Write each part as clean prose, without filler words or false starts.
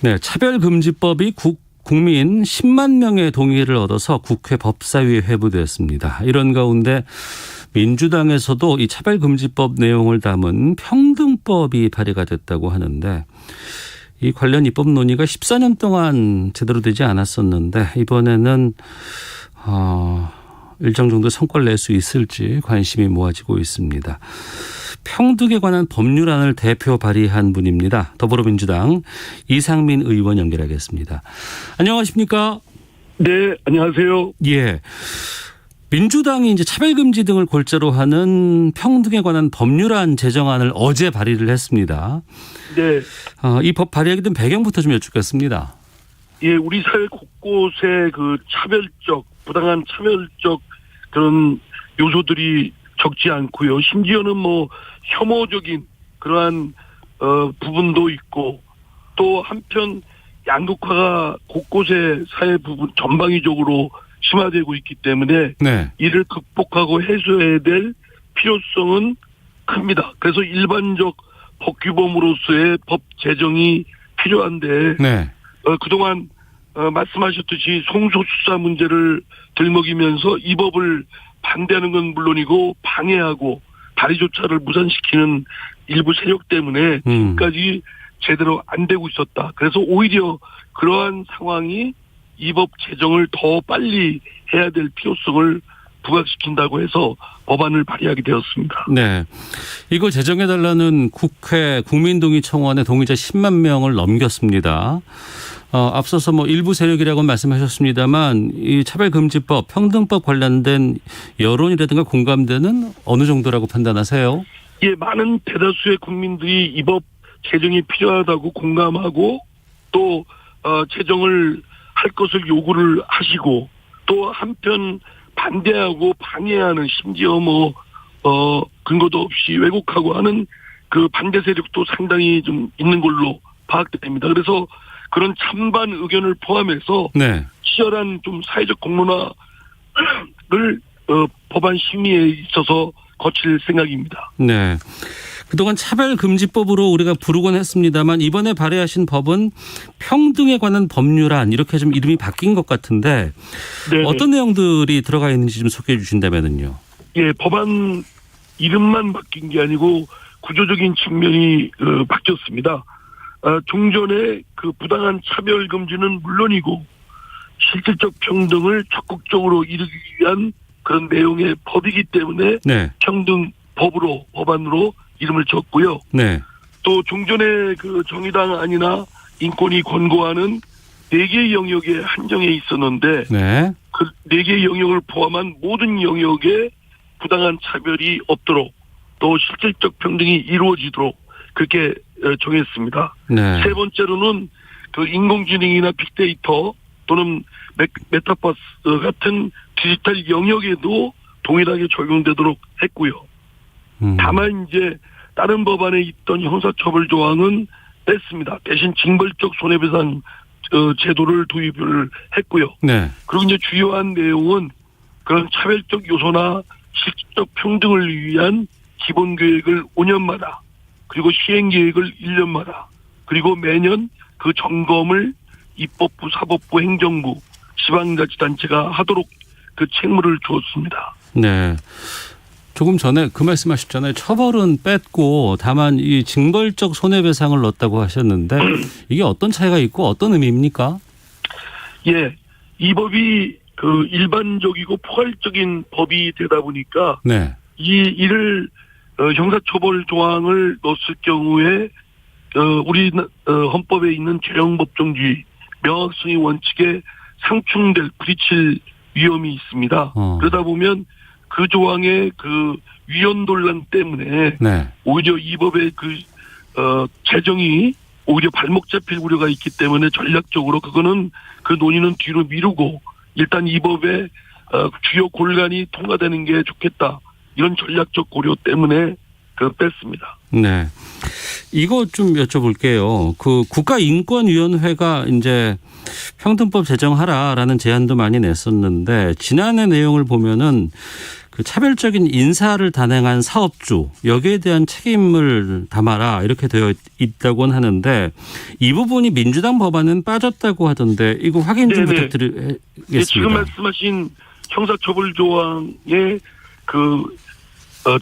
네, 차별금지법이 국민 10만 명의 동의를 얻어서 국회 법사위에 회부되었습니다. 이런 가운데 민주당에서도 이 차별금지법 내용을 담은 평등법이 발의가 됐다고 하는데 이 관련 입법 논의가 14년 동안 제대로 되지 않았었는데 이번에는 일정 정도 성과를 낼 수 있을지 관심이 모아지고 있습니다. 평등에 관한 법률안을 대표 발의한 분입니다. 더불어민주당 이상민 의원 연결하겠습니다. 안녕하십니까? 네, 안녕하세요. 예. 민주당이 이제 차별금지 등을 골자로 하는 평등에 관한 법률안 제정안을 어제 발의를 했습니다. 네. 이 법 발의하게 된 배경부터 좀 여쭙겠습니다. 예, 우리 사회 곳곳에 그 부당한 차별적 그런 요소들이 적지 않고요. 심지어는 혐오적인 그러한 부분도 있고 또 한편 양극화가 곳곳에 사회 부분 전방위적으로 심화되고 있기 때문에 네. 이를 극복하고 해소해야 될 필요성은 큽니다. 그래서 일반적 법규범으로서의 법 제정이 필요한데 네. 그동안 말씀하셨듯이 성소수자 문제를 들먹이면서 이 법을 반대하는 건 물론이고 방해하고 발의조차를 무산시키는 일부 세력 때문에 지금까지 제대로 안 되고 있었다. 그래서 오히려 그러한 상황이 이 법 제정을 더 빨리 해야 될 필요성을 부각시킨다고 해서 법안을 발의하게 되었습니다. 네, 이거 제정해달라는 국회 국민동의 청원에 동의자 10만 명을 넘겼습니다. 앞서서 일부 세력이라고 말씀하셨습니다만 이 차별금지법, 평등법 관련된 여론이라든가 공감대는 어느 정도라고 판단하세요? 예, 많은 대다수의 국민들이 이 법 제정이 필요하다고 공감하고 또 제정을 할 것을 요구를 하시고 또 한편 반대하고 방해하는 심지어 근거도 없이 왜곡하고 하는 그 반대 세력도 상당히 좀 있는 걸로 파악됩니다. 그래서 그런 찬반 의견을 포함해서 네. 치열한 좀 사회적 공론화를 법안 심의에 있어서 거칠 생각입니다. 네. 그동안 차별금지법으로 우리가 부르곤 했습니다만 이번에 발의하신 법은 평등에 관한 법률안 이렇게 좀 이름이 바뀐 것 같은데 네네. 어떤 내용들이 들어가 있는지 좀 소개해 주신다면요. 예, 법안 이름만 바뀐 게 아니고 구조적인 측면이 바뀌었습니다. 종전에 그 부당한 차별금지는 물론이고 실질적 평등을 적극적으로 이루기 위한 그런 내용의 법이기 때문에 네. 법안으로 이름을 졌고요. 네. 또 종전에 그 정의당 안이나 인권이 권고하는 4개의 영역에 한정해 있었는데 네. 그 4개의 영역을 포함한 모든 영역에 부당한 차별이 없도록 또 실질적 평등이 이루어지도록 그렇게 정했습니다. 네. 세 번째로는 그 인공지능이나 빅데이터 또는 메타버스 같은 디지털 영역에도 동일하게 적용되도록 했고요. 다만 이제 다른 법안에 있던 형사처벌 조항은 뺐습니다. 대신 징벌적 손해배상 제도를 도입을 했고요. 네. 그리고 이제 주요한 내용은 그런 차별적 요소나 실질적 평등을 위한 기본계획을 5년마다 그리고 시행계획을 1년마다 그리고 매년 그 점검을 입법부, 사법부, 행정부, 지방자치단체가 하도록 그 책무를 주었습니다. 네. 조금 전에 그 말씀하셨잖아요. 처벌은 뺐고 다만 이 징벌적 손해배상을 넣었다고 하셨는데 이게 어떤 차이가 있고 어떤 의미입니까? 예, 이 법이 그 일반적이고 포괄적인 법이 되다 보니까 네. 이를 형사처벌 조항을 넣었을 경우에 우리 헌법에 있는 재형법정주의 명확성의 원칙에 상충될 부딪힐 위험이 있습니다. 그러다 보면 그 조항의 그 위헌 논란 때문에 네. 오히려 이 법의 제정이 오히려 발목 잡힐 우려가 있기 때문에 전략적으로 그거는 그 논의는 뒤로 미루고 일단 이 법의 주요 골간이 통과되는 게 좋겠다. 이런 전략적 고려 때문에 뺐습니다. 네. 이거 좀 여쭤볼게요. 그 국가인권위원회가 이제 평등법 제정하라라는 제안도 많이 냈었는데 지난해 내용을 보면은 그 차별적인 인사를 단행한 사업주 여기에 대한 책임을 담아라 이렇게 되어 있다고는 하는데 이 부분이 민주당 법안은 빠졌다고 하던데 이거 확인 좀 부탁드리겠습니다. 네, 지금 말씀하신 형사처벌 조항의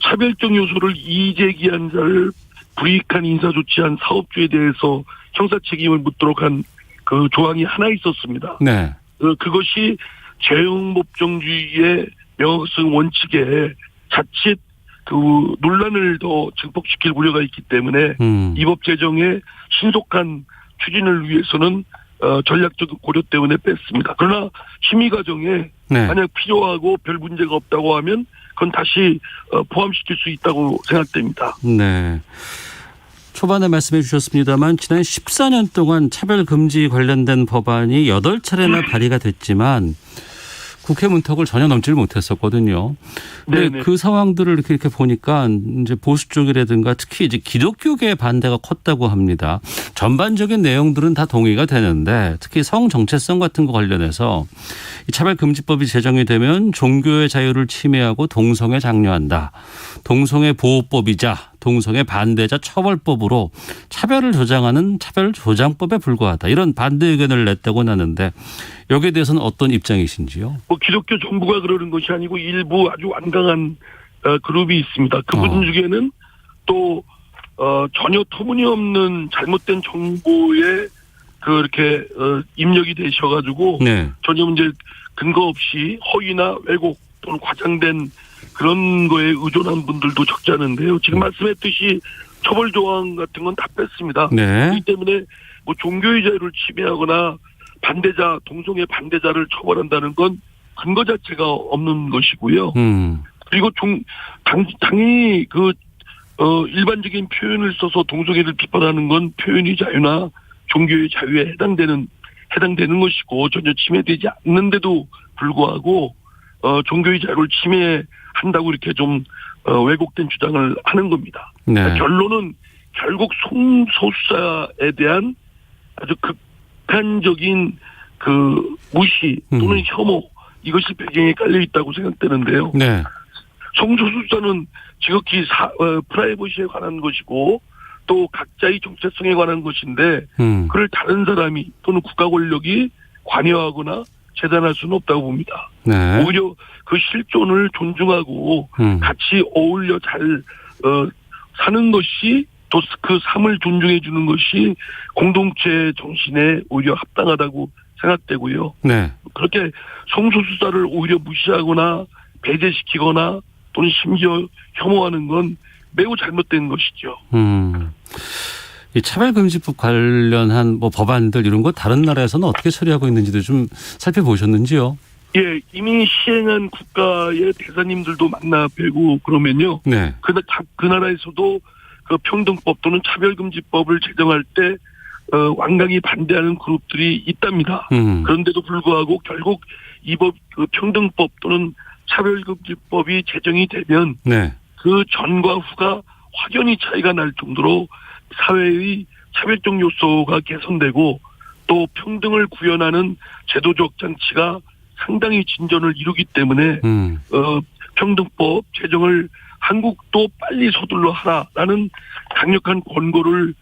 차별적 요소를 이제기한 자를 불이익한 인사 조치한 사업주에 대해서 형사 책임을 묻도록 한 그 조항이 하나 있었습니다. 네. 그것이 재형법정주의의 명확성 원칙에 자칫 그 논란을 더 증폭시킬 우려가 있기 때문에 이 법 제정의 신속한 추진을 위해서는 전략적 고려 때문에 뺐습니다. 그러나 심의 과정에 만약 필요하고 별 문제가 없다고 하면 그건 다시 포함시킬 수 있다고 생각됩니다. 네. 초반에 말씀해 주셨습니다만 지난 14년 동안 차별금지 관련된 법안이 8차례나 발의가 됐지만 국회 문턱을 전혀 넘지를 못했었거든요. 근데 그 상황들을 이렇게 보니까 이제 보수 쪽이라든가 특히 이제 기독교계의 반대가 컸다고 합니다. 전반적인 내용들은 다 동의가 되는데 특히 성 정체성 같은 거 관련해서 이 차별금지법이 제정이 되면 종교의 자유를 침해하고 동성애 장려한다. 동성애 보호법이자 동성애 반대자 처벌법으로 차별을 조장하는 차별조장법에 불과하다. 이런 반대 의견을 냈다고 하는데 여기에 대해서는 어떤 입장이신지요? 기독교 정부가 그러는 것이 아니고 일부 아주 완강한 그룹이 있습니다. 그분 중에는 또 전혀 터무니없는 잘못된 정보에 그렇게 입력이 되셔가지고 전혀 문제 근거 없이 허위나 왜곡 또는 과장된 그런 거에 의존한 분들도 적지 않은데요. 지금 말씀했듯이 처벌 조항 같은 건 다 뺐습니다. 그렇기 때문에 뭐 종교의 자유를 침해하거나 반대자, 동성애 반대자를 처벌한다는 건 근거 자체가 없는 것이고요. 그리고 당연히 일반적인 표현을 써서 동성애를 비판하는 건 표현의 자유나 종교의 자유에 해당되는 것이고 전혀 침해되지 않는데도 불구하고 종교의 자유를 침해한다고 이렇게 좀 왜곡된 주장을 하는 겁니다. 그러니까 결론은 결국 성소수자에 대한 아주 극단적인 무시 또는 혐오 이것이 배경에 깔려 있다고 생각되는데요. 성소수자는 지극히 프라이버시에 관한 것이고 또 각자의 정체성에 관한 것인데 그를 다른 사람이 또는 국가 권력이 관여하거나 재단할 수는 없다고 봅니다. 오히려 그 실존을 존중하고 같이 어울려 잘 사는 것이 또 그 삶을 존중해 주는 것이 공동체 정신에 오히려 합당하다고 생각되고요. 그렇게 성소수자를 오히려 무시하거나 배제시키거나 또는 심지어 혐오하는 건 매우 잘못된 것이죠. 이 차별금지법 관련한 법안들 이런 거 다른 나라에서는 어떻게 처리하고 있는지도 좀 살펴보셨는지요? 예, 이미 시행한 국가의 대사님들도 만나 뵈고 그러면요. 그 나라에서도 그 평등법 또는 차별금지법을 제정할 때 완강히 반대하는 그룹들이 있답니다. 그런데도 불구하고 결국 이 법 평등법 또는 차별금지법이 제정이 되면 그 전과 후가 확연히 차이가 날 정도로 사회의 차별적 요소가 개선되고 또 평등을 구현하는 제도적 장치가 상당히 진전을 이루기 때문에 평등법 제정을 한국도 빨리 서둘러 하라라는 강력한 권고를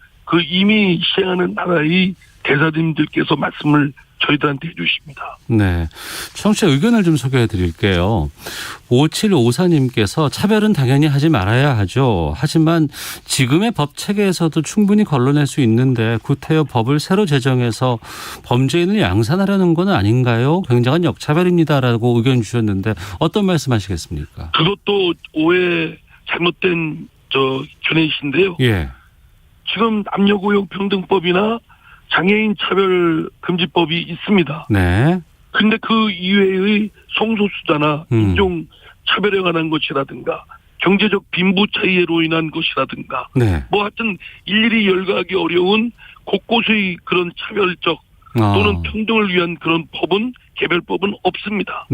이미 시행하는 나라의 대사님들께서 말씀을 저희들한테 해주십니다. 청취자 의견을 좀 소개해 드릴게요. 5754님께서 차별은 당연히 하지 말아야 하죠. 하지만 지금의 법 체계에서도 충분히 걸러낼 수 있는데 구태여 법을 새로 제정해서 범죄인을 양산하려는 건 아닌가요? 굉장한 역차별입니다라고 의견 주셨는데 어떤 말씀하시겠습니까? 그것도 오해 잘못된 견해이신데요. 지금 남녀고용평등법이나 장애인 차별금지법이 있습니다. 근데 그 이외의 성소수자나 인종 차별에 관한 것이라든가 경제적 빈부 차이로 인한 것이라든가 하여튼 일일이 열거하기 어려운 곳곳의 그런 차별적 또는 평등을 위한 그런 법은 개별법은 없습니다.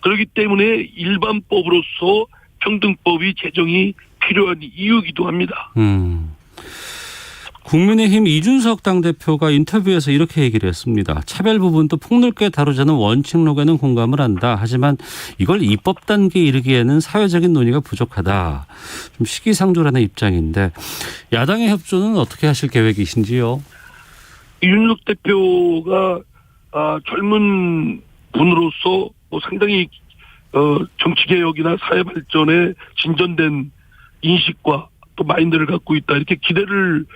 그렇기 때문에 일반법으로서 평등법이 제정이 필요한 이유이기도 합니다. 국민의힘 이준석 당대표가 인터뷰에서 이렇게 얘기를 했습니다. 차별 부분도 폭넓게 다루자는 원칙론에는 공감을 한다. 하지만 이걸 입법 단계에 이르기에는 사회적인 논의가 부족하다. 좀 시기상조라는 입장인데 야당의 협조는 어떻게 하실 계획이신지요? 이준석 대표가 젊은 분으로서 상당히 정치개혁이나 사회발전에 진전된 인식과 또 마인드를 갖고 있다. 이렇게 기대를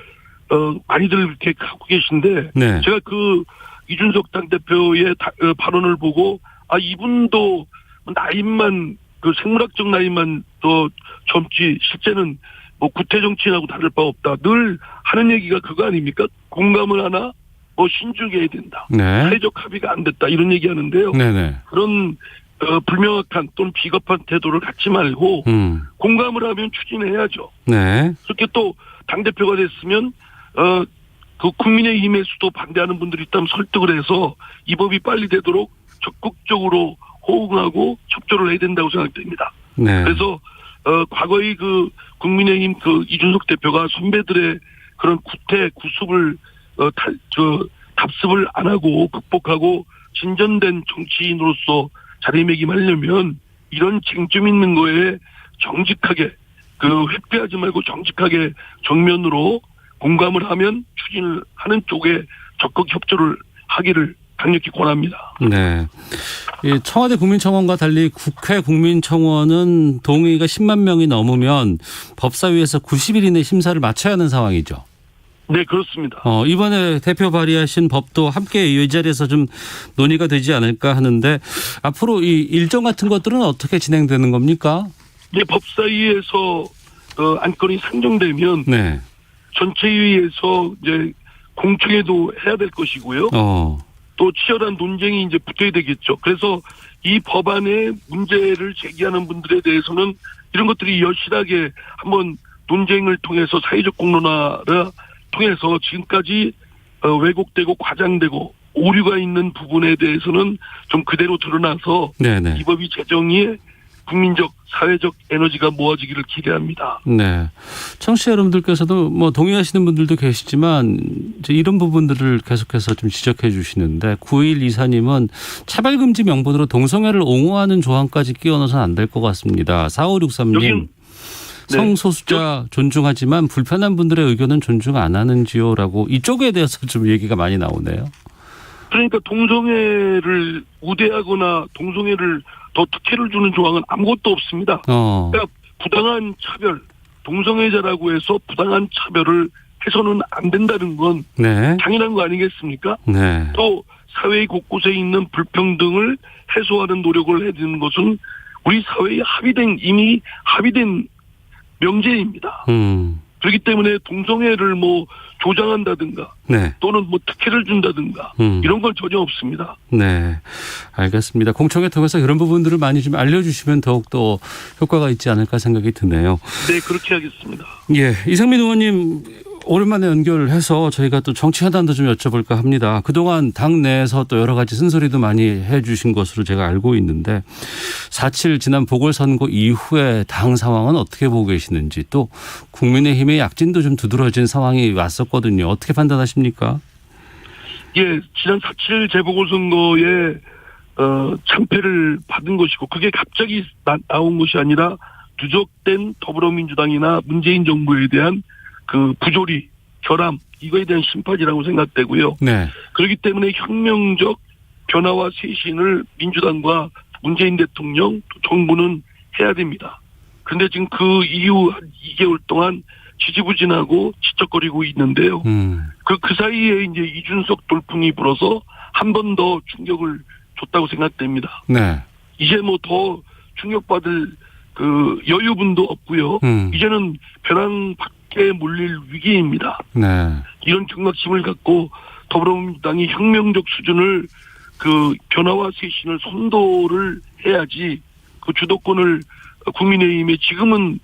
많이들 이렇게 갖고 계신데 네. 제가 그 이준석 당대표의 발언을 보고 이분도 나이만 그 생물학적 나이만 더 젊지 실제는 뭐 구태 정치인하고 다를 바 없다. 늘 하는 얘기가 그거 아닙니까? 공감을 하나 신중해야 된다. 네. 사회적 합의가 안 됐다. 이런 얘기하는데요. 네네. 그런 불명확한 또는 비겁한 태도를 갖지 말고 공감을 하면 추진해야죠. 네. 그렇게 또 당대표가 됐으면 그 국민의힘에서도 반대하는 분들이 있다면 설득을 해서 이 법이 빨리 되도록 적극적으로 호응하고 협조를 해야 된다고 생각됩니다. 네. 그래서 과거의 그 국민의힘 그 이준석 대표가 선배들의 그런 구태 구습을 답습을 안 하고 극복하고 진전된 정치인으로서 자리매김하려면 이런 쟁점 있는 거에 정직하게 회피하지 말고 정직하게 정면으로 공감을 하면 추진을 하는 쪽에 적극 협조를 하기를 강력히 권합니다. 네. 청와대 국민청원과 달리 국회 국민청원은 동의가 10만 명이 넘으면 법사위에서 90일 이내 심사를 마쳐야 하는 상황이죠. 네, 그렇습니다. 이번에 대표 발의하신 법도 함께 이 자리에서 좀 논의가 되지 않을까 하는데 앞으로 이 일정 같은 것들은 어떻게 진행되는 겁니까? 네, 법사위에서 안건이 상정되면 네. 전체회의에서 이제 공청회도 해야 될 것이고요. 또 치열한 논쟁이 이제 붙어야 되겠죠. 그래서 이 법안에 문제를 제기하는 분들에 대해서는 이런 것들이 여실하게 한번 논쟁을 통해서 사회적 공론화를 통해서 지금까지 왜곡되고 과장되고 오류가 있는 부분에 대해서는 좀 그대로 드러나서 네네. 이 법이 제정에 국민적 사회적 에너지가 모아지기를 기대합니다. 네, 청취자 여러분들께서도 뭐 동의하시는 분들도 계시지만 이제 이런 부분들을 계속해서 좀 지적해 주시는데 9124님은 차별금지 명분으로 동성애를 옹호하는 조항까지 끼워 넣어서는 안 될 것 같습니다. 4563님. 성소수자 존중하지만 불편한 분들의 의견은 존중 안 하는지요라고 이쪽에 대해서 좀 얘기가 많이 나오네요. 그러니까 동성애를 우대하거나 동성애를 더 특혜를 주는 조항은 아무것도 없습니다. 그러니까 부당한 차별, 동성애자라고 해서 부당한 차별을 해서는 안 된다는 건 당연한 거 아니겠습니까? 네. 또 사회 곳곳에 있는 불평등을 해소하는 노력을 해야 되는 것은 우리 사회에 이미 합의된 명제입니다. 그렇기 때문에 동성애를 조장한다든가 또는 특혜를 준다든가 이런 건 전혀 없습니다. 네, 알겠습니다. 공청회 통해서 이런 부분들을 많이 좀 알려주시면 더욱더 효과가 있지 않을까 생각이 드네요. 네, 그렇게 하겠습니다. 예, 이상민 의원님 오랜만에 연결해서 저희가 또 정치 현안도 좀 여쭤볼까 합니다. 그동안 당 내에서 또 여러 가지 쓴소리도 많이 해 주신 것으로 제가 알고 있는데 4.7 지난 보궐선거 이후에 당 상황은 어떻게 보고 계시는지 또 국민의힘의 약진도 좀 두드러진 상황이 왔었거든요. 어떻게 판단하십니까? 예, 지난 4.7 재보궐선거에 참패를 받은 것이고 그게 갑자기 나온 것이 아니라 누적된 더불어민주당이나 문재인 정부에 대한 그 부조리, 결함 이거에 대한 심판이라고 생각되고요. 네. 그렇기 때문에 혁명적 변화와 쇄신을 민주당과 문재인 대통령, 정부는 해야 됩니다. 그런데 지금 그 이후 한 2개월 동안 지지부진하고 지적거리고 있는데요. 그 사이에 이제 이준석 돌풍이 불어서 한 번 더 충격을 줬다고 생각됩니다. 네. 이제 더 충격받을 그 여유분도 없고요. 이제는 벼랑 밖에 몰릴 위기입니다. 네. 이런 경각심을 갖고 더불어민주당이 혁명적 수준을 그 변화와 쇄신을 선도를 해야지 그 주도권을 국민의힘에 지금은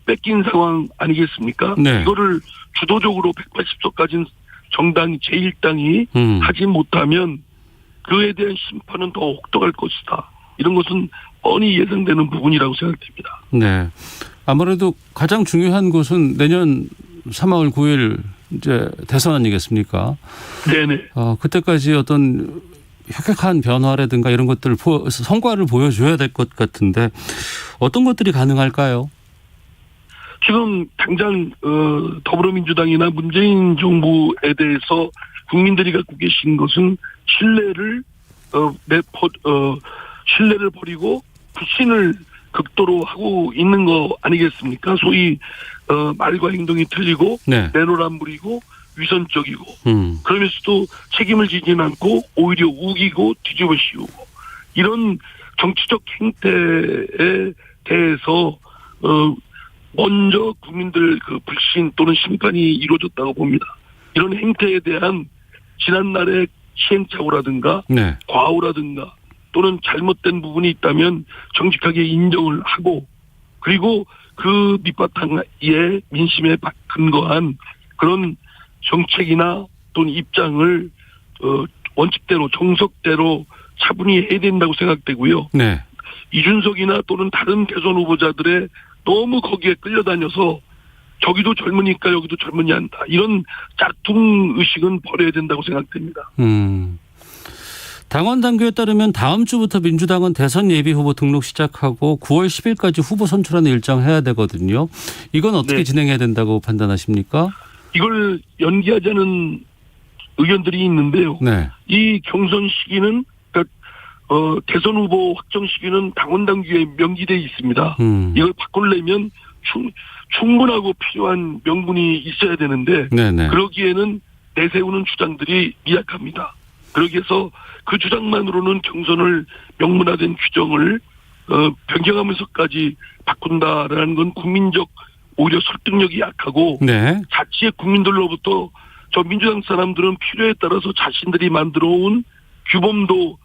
뺏긴 상황 아니겠습니까? 네. 이거를 주도적으로 180석 가진 정당이 제1당이 하지 못하면 그에 대한 심판은 더 혹독할 것이다. 이런 것은 뻔히 예상되는 부분이라고 생각됩니다. 네. 아무래도 가장 중요한 것은 내년 3월 9일 이제 대선 아니겠습니까? 네네. 그때까지 어떤 혁혁한 변화라든가 이런 것들 성과를 보여줘야 될 것 같은데 어떤 것들이 가능할까요? 지금 당장 더불어민주당이나 문재인 정부에 대해서 국민들이 갖고 계신 것은 신뢰를 버리고 불신을 극도로 하고 있는 거 아니겠습니까? 소위 말과 행동이 틀리고 네. 내로남불이고 위선적이고 그러면서도 책임을 지지는 않고 오히려 우기고 뒤집어 씌우고 이런 정치적 행태에 대해서 먼저 국민들 그 불신 또는 심판이 이루어졌다고 봅니다. 이런 행태에 대한 지난날의 시행착오라든가 네. 과오라든가 또는 잘못된 부분이 있다면 정직하게 인정을 하고 그리고 그 밑바탕에 민심에 근거한 그런 정책이나 또는 입장을 원칙대로 정석대로 차분히 해야 된다고 생각되고요. 네. 이준석이나 또는 다른 대선 후보자들의 너무 거기에 끌려다녀서 저기도 젊으니까 여기도 젊으니 한다. 이런 짝퉁 의식은 버려야 된다고 생각됩니다. 당원 당규에 따르면 다음 주부터 민주당은 대선 예비 후보 등록 시작하고 9월 10일까지 후보 선출하는 일정 해야 되거든요. 이건 어떻게 네. 진행해야 된다고 판단하십니까? 이걸 연기하자는 의견들이 있는데요. 네. 이 경선 시기는 그러니까 대선 후보 확정 시기는 당원 당규에 명기되어 있습니다. 이걸 바꾸려면 충분하고 필요한 명분이 있어야 되는데 네네. 그러기에는 내세우는 주장들이 미약합니다. 그러기 위해서 그 주장만으로는 경선을 명문화된 규정을 변경하면서까지 바꾼다라는 건 국민적 오히려 설득력이 약하고 네. 자치의 국민들로부터 저 민주당 사람들은 필요에 따라서 자신들이 만들어 온 규범도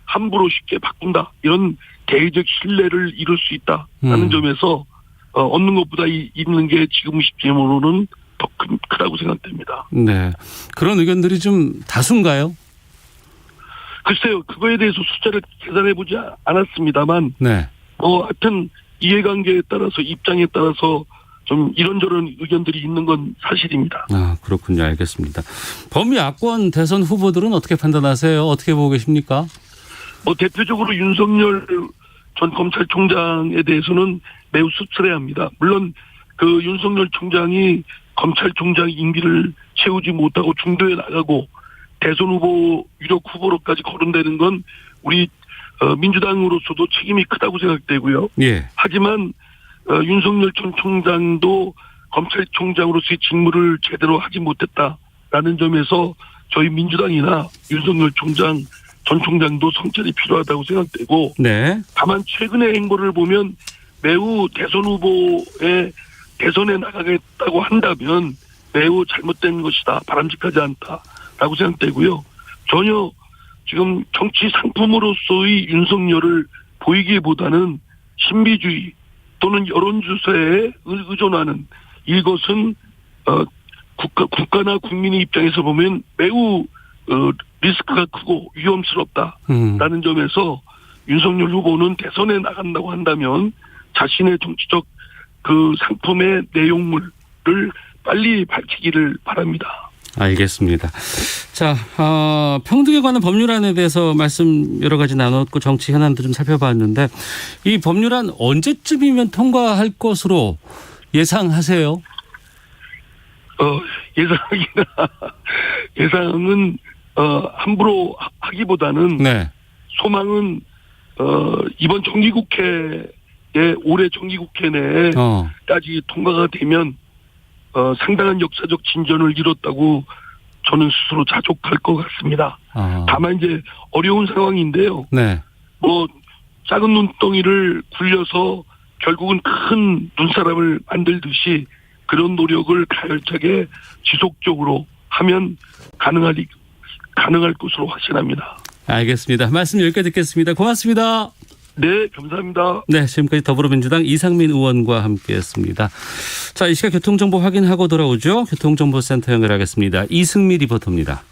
함부로 쉽게 바꾼다. 이런 대의적 신뢰를 이룰 수 있다라는 점에서 얻는 것보다 잃는 게 지금 시점으로는 더 크다고 생각됩니다. 네. 그런 의견들이 좀 다수인가요? 글쎄요. 그거에 대해서 숫자를 계산해보지 않았습니다만 네. 하여튼 이해관계에 따라서 입장에 따라서 좀 이런저런 의견들이 있는 건 사실입니다. 그렇군요. 알겠습니다. 범야권 대선 후보들은 어떻게 판단하세요? 어떻게 보고 계십니까? 대표적으로 윤석열 전 검찰총장에 대해서는 매우 씁쓸해합니다. 물론 그 윤석열 총장이 검찰총장 임기를 채우지 못하고 중도에 나가고 대선 후보 유력 후보로까지 거론되는 건 우리 민주당으로서도 책임이 크다고 생각되고요. 예. 하지만 윤석열 전 총장도 검찰총장으로서의 직무를 제대로 하지 못했다라는 점에서 저희 민주당이나 윤석열 전 총장도 성찰이 필요하다고 생각되고 네. 다만 최근의 행보를 보면 매우 대선 후보에 대선에 나가겠다고 한다면 매우 잘못된 것이다. 바람직하지 않다라고 생각되고요. 전혀 지금 정치 상품으로서의 윤석열을 보이기보다는 신비주의 또는 여론조사에 의존하는 이것은 국가나 국민의 입장에서 보면 매우 리스크가 크고 위험스럽다라는 점에서 윤석열 후보는 대선에 나간다고 한다면 자신의 정치적 그 상품의 내용물을 빨리 밝히기를 바랍니다. 알겠습니다. 자, 평등에 관한 법률안에 대해서 말씀 여러 가지 나눴고 정치 현안도 좀 살펴봤는데 이 법률안 언제쯤이면 통과할 것으로 예상하세요? 예상은 함부로 하기보다는 네. 소망은 이번 정기국회에 올해 정기국회 내까지 통과가 되면 상당한 역사적 진전을 이뤘다고 저는 스스로 자족할 것 같습니다. 다만 이제 어려운 상황인데요. 네. 작은 눈덩이를 굴려서 결국은 큰 눈사람을 만들듯이 그런 노력을 가열차게 지속적으로 하면 가능할 것으로 확신합니다. 알겠습니다. 말씀 여기까지 듣겠습니다. 고맙습니다. 네, 감사합니다. 네, 지금까지 더불어민주당 이상민 의원과 함께했습니다. 자, 이 시각 교통정보 확인하고 돌아오죠. 교통정보센터 연결하겠습니다. 이승미 리포터입니다.